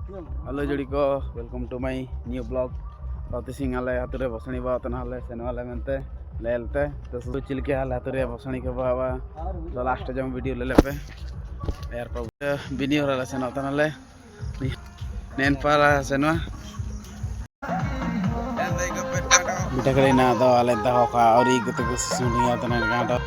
hello जोड़ी को welcome to my new blog रात सिंह आले हातुरे भसणी बात नाले सेनवाले मेनते लेलते तो सुदु चिलके हाल हातुरे भसणी के बावा तो लास्ट जम वीडियो ले लेपे यार पर बिनी होरा सेनता नाले नेन पारा सेनवा बिटा कले ना दो आले ता होका और ई गते को सुनिया तने गाडो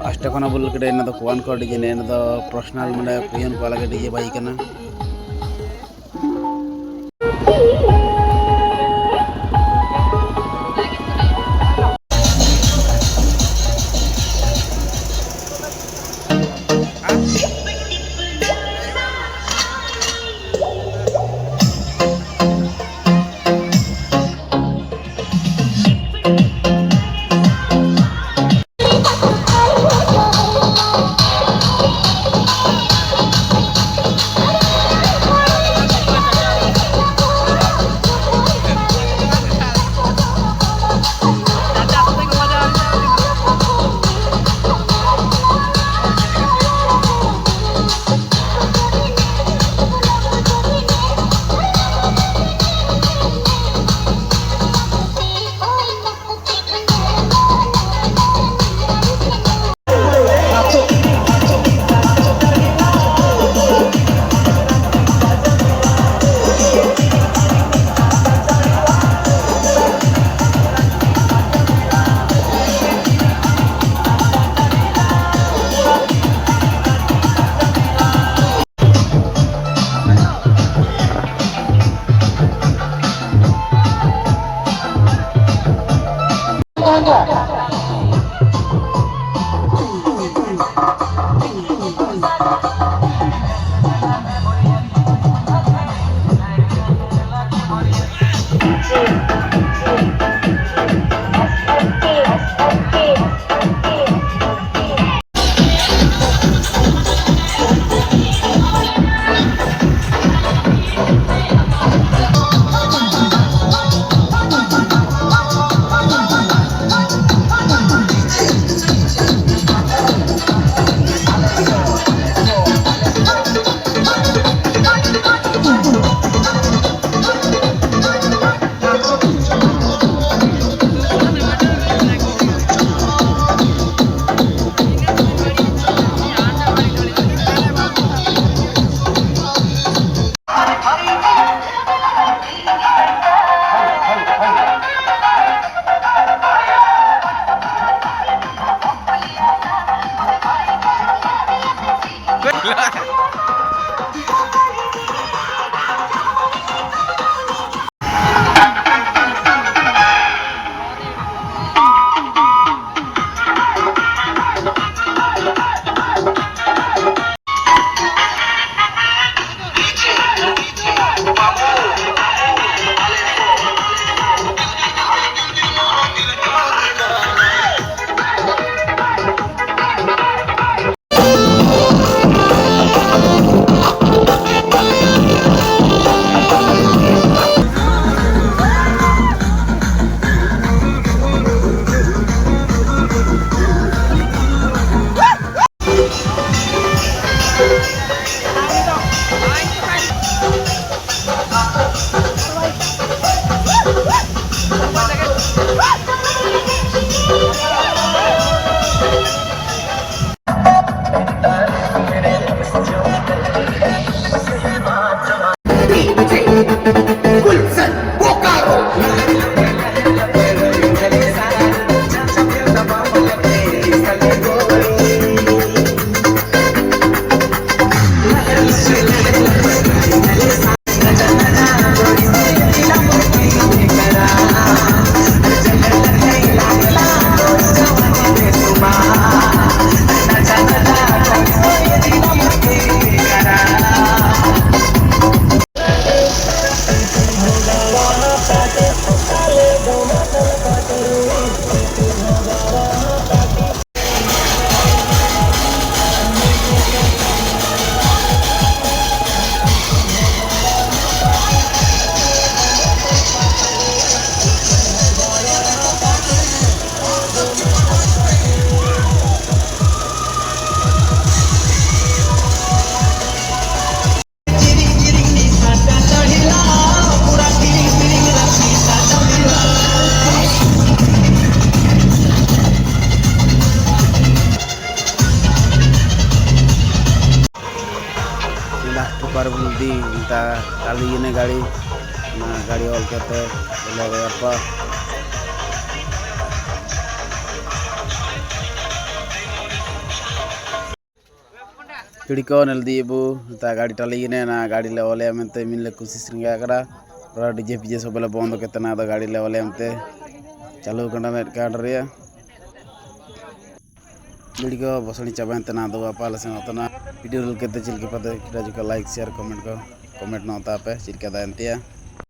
अष्टकोना बुल के इन कुआन को डीजे इन पर्सनल मैंने पुयन को अलग डीजे बाई करना सुपर बुल्दी इंता काली ने गाड़ी ना गाड़ी ऑल करते ले apa पिड़को नल दी बु ता गाड़ी टाली ने ना गाड़ी ले ओले मनते मिलले कोशिश रिंगा करा और डीजे पीजे सब बेला बंद केतना दा गाड़ी ले ओले मनते चालू कंडा नेट कार्ड रिया पिड़को बसणी चाबानते ना दो पाल से नतना वीडियो केते चिल के पता किटा जो लाइक शेयर कमेंट को कमेंट न होता पे चिल के दानतिया